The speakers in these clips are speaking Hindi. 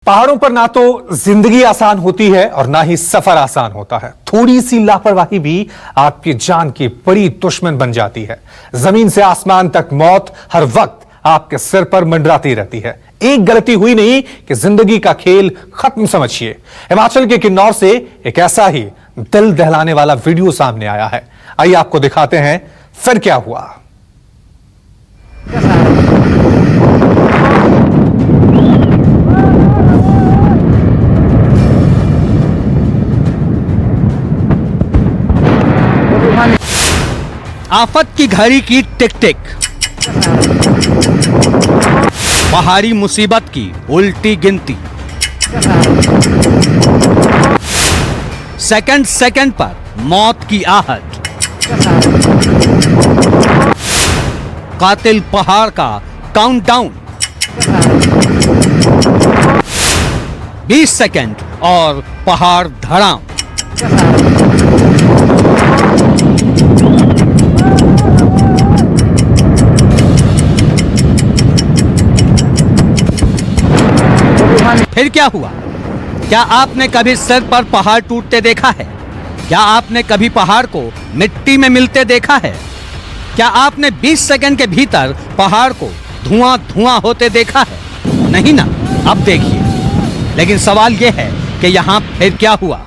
पहाड़ों पर ना तो जिंदगी आसान होती है और ना ही सफर आसान होता है। थोड़ी सी लापरवाही भी आपकी जान की बड़ी दुश्मन बन जाती है। जमीन से आसमान तक मौत हर वक्त आपके सिर पर मंडराती रहती है। एक गलती हुई नहीं कि जिंदगी का खेल खत्म समझिए। हिमाचल के किन्नौर से एक ऐसा ही दिल दहलाने वाला वीडियो सामने आया है। आइए आपको दिखाते हैं फिर क्या हुआ। आफत की घड़ी की टिक टिक, पहाड़ी मुसीबत की उल्टी गिनती, सेकंड सेकंड पर मौत की आहट, कातिल पहाड़ का काउंटडाउन, 20 सेकंड और पहाड़ धड़ाम। फिर क्या हुआ? क्या आपने कभी सिर पर पहाड़ टूटते देखा है? क्या आपने कभी पहाड़ को मिट्टी में मिलते देखा है? क्या आपने 20 सेकंड के भीतर पहाड़ को धुआं धुआं होते देखा है? नहीं ना। अब देखिए, लेकिन सवाल यह है कि यहां फिर क्या हुआ।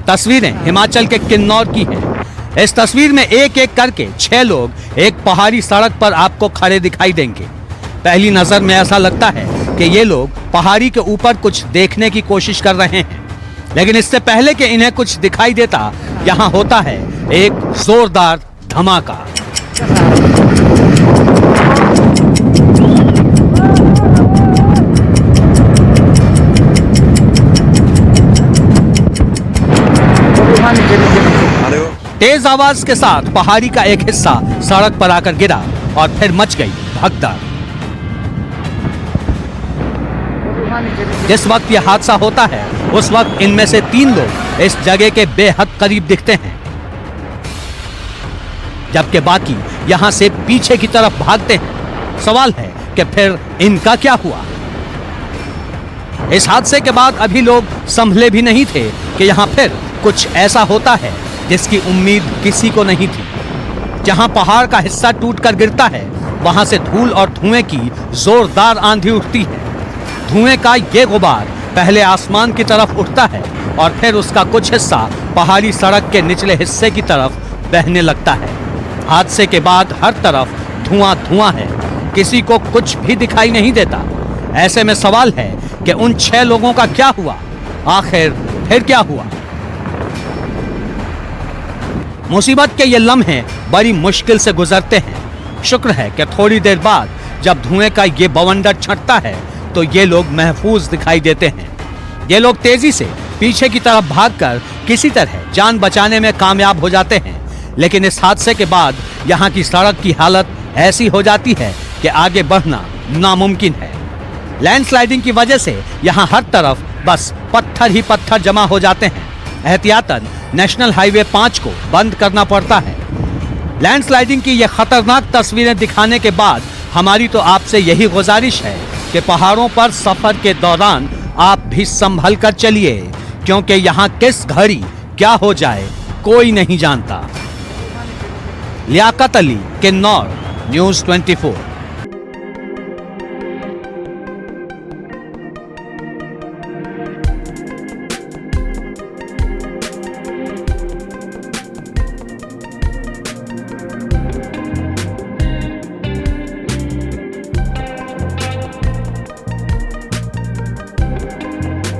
तस्वीरें हिमाचल के किन्नौर की हैं। इस तस्वीर में एक एक करके 6 लोग एक पहाड़ी सड़क पर आपको खड़े दिखाई देंगे। पहली नजर में ऐसा लगता है कि ये लोग पहाड़ी के ऊपर कुछ देखने की कोशिश कर रहे हैं, लेकिन इससे पहले कि इन्हें कुछ दिखाई देता, यहां होता है एक जोरदार धमाका। तेज आवाज के साथ पहाड़ी का एक हिस्सा सड़क पर आकर गिरा और फिर मच गई भगदड़। जिस वक्त यह हादसा होता है उस वक्त इनमें से 3 लोग इस जगह के बेहद करीब दिखते हैं, जबकि बाकी यहां से पीछे की तरफ भागते हैं। सवाल है कि फिर इनका क्या हुआ? इस हादसे के बाद अभी लोग संभले भी नहीं थे कि यहां फिर कुछ ऐसा होता है जिसकी उम्मीद किसी को नहीं थी। जहां पहाड़ का हिस्सा टूटकर गिरता है, वहां से धूल और धुएं की जोरदार आंधी उठती है। धुएं का ये गुबार पहले आसमान की तरफ उठता है और फिर उसका कुछ हिस्सा पहाड़ी सड़क के निचले हिस्से की तरफ बहने लगता है। हादसे के बाद हर तरफ धुआं धुआं है, किसी को कुछ भी दिखाई नहीं देता। ऐसे में सवाल है कि उन 6 लोगों का क्या हुआ? आखिर फिर क्या हुआ? मुसीबत के ये लम्हे बड़ी मुश्किल से गुजरते हैं। शुक्र है कि थोड़ी देर बाद जब धुएं का ये बवंडर छंटता है तो ये लोग महफूज दिखाई देते हैं। ये लोग तेजी से पीछे की तरफ भागकर किसी तरह जान बचाने में कामयाब हो जाते हैं, लेकिन इस हादसे के बाद यहाँ की सड़क की हालत ऐसी हो जाती है कि आगे बढ़ना नामुमकिन है। लैंडस्लाइडिंग की वजह से यहाँ हर तरफ बस पत्थर ही पत्थर जमा हो जाते हैं। एहतियातन नेशनल हाईवे 5 को बंद करना पड़ता है। लैंडस्लाइडिंग की ये खतरनाक तस्वीरें दिखाने के बाद हमारी तो आपसे यही गुजारिश है कि पहाड़ों पर सफर के दौरान आप भी संभल कर चलिए, क्योंकि यहाँ किस घड़ी क्या हो जाए कोई नहीं जानता। लियाकत अली, किन्नौर, न्यूज़ 24।